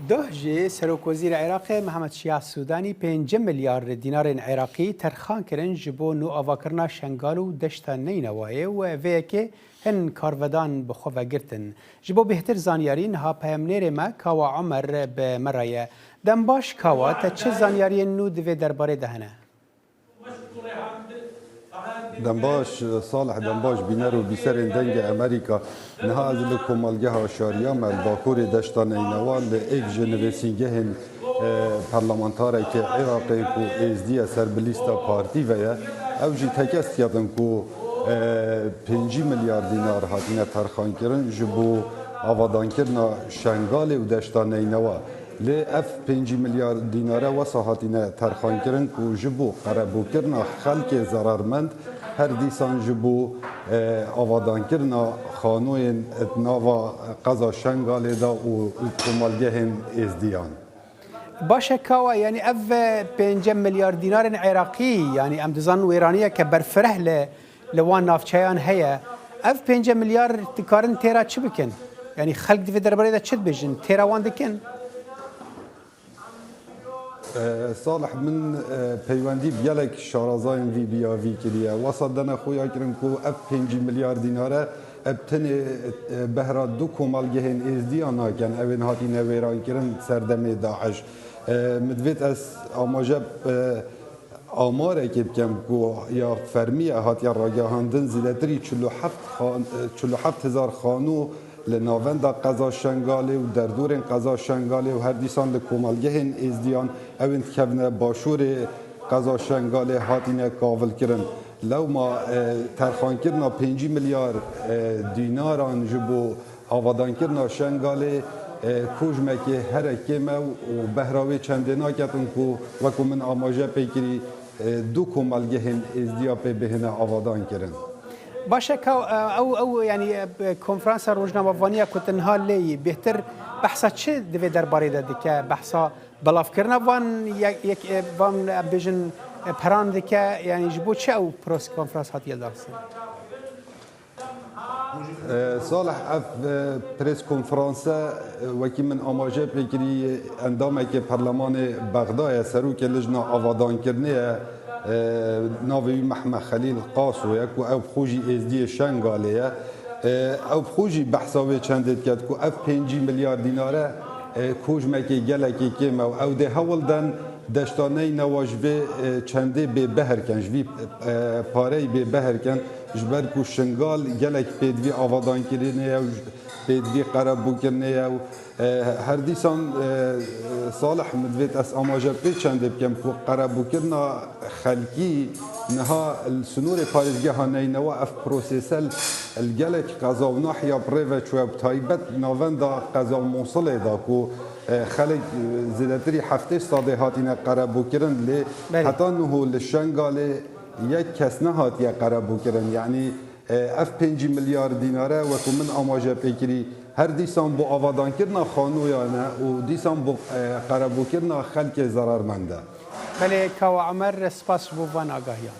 دهجه سروک وزیر عراق محمد شیع سودانی 5 میلیارد دینار عراقی ترخان کرن جبو نو آواکرنا شنگال و دشت نینوایه و ویکه هن کارودان بخواه گرتن جبو بهتر زانیاری نها پیمنیر ما کاوا عمر به مرایه دنباش کاوا تا چه زانیاری نو دوی درباره دهنه؟ دنباش صالح دنباش بینر و بیسرین دنگ امریکا نها از لکومالگه ها شاریا مل باکور دشتان اینوال ایک جنویسینگه هن پارلمانتاره که عراقی کو ازدی سر بلیستا پارتی ویا او جی تکست یادن کو 5 میلیارد دینار هاتینه ترخان کرن جبو آوادان کرنا شنگال و دشتان اینوال لی اف 5 میلیارد دیناره واسه هاتینه ترخان کرن کو جبو قربو کرنا خلک ضررمند هر دیسان جبو آوادان کرنا خانوین اتناوا قضا شنگال دا و کمالگه هن ازدیان باشه کاوا یعنی اف 5 میلیارد دینار عراقی یعنی امدزان و ایرانیه که برفره لوان نافچیان هیا اف 5 میلیارد تکارن تیرا چی بکن؟ یعنی خلق دوی درباره دا چی بجن؟ تیرا وان دکن؟ صالح من پیوندی بیالک شارازاین وی بیا وی کریه وصدنا خویا کرن کو اف 5 میلیارد دیناره ابتن بهرا دو کمالگه هن ازدیانا کن اوین هاتی نویران کرن سردم داعش مدویت از آماجب آماره که بکم کو یا فرمیه هاتی راگهاندن زیدتری 47,000 خانو لناوند قضا شنگاله و در دور قضا شنگاله و هر دیسان لکومالگه هن ازدیان اوین کبنه باشور قضا شنگاله هاتینه کاول کرن لو ما ترخان کرنا 5 میلیارد دیناران جبو آوادان کرنا شنگاله کوجمه هر کمه و بهراوی چنده ناکتن کو وکو من آماجه پیکری دو کمالگه هن ازدیا پی بهنه آوادان کرن باشه که او یعنی کنفرانس روزنامه‌وانی کتنها لی بهتر بحثا چه دوی درباره داده که بحثا بلاف کردن وان یک وان بیشن پران که یعنی جبو چه او پروس کنفرانس هاتی داشتن صالح اف پریس کنفرانس وکی من آماجه بگیری اندامه که پارلمان بغداد سروک لجنه آوادان کرنه ناوی محمد خلیل قاسو یکو او خوجی ازدی شنگالیه او خوجی بحثاوی چندت کرد کو اف 5 میلیارد دیناره کوجمکی گلکی کم او ده هولدن دشتانه نواجبه چنده به بهرکن جوی پاره به بهرکن جبر کو شنگال گلک پیدوی آوادان کرنه او پیدوی قربو کرنه او هر دیسان صالح مدویت از آماجه پی چنده بکم کو قربو کرنا خلکی نها السنور پارزگه ها نینوا اف پروسیسل الگلک قضا و ناحیا بریوه چوه بتایبت ناوندا قضا موصله دا کو خلق زیدتری هفته ساده هاتینه قربو کرن لی حتی نهو لشنگاله یک کس نهات یا قربو کرن یعنی اف 5 میلیارد دیناره وکو من آماجه پیکری هر دیسان بو آوادان کرنا خانویانه و دیسان بو قربو کرنا خلک ضررمنده بله کاوا عمر سپاس بو وان آگاهیان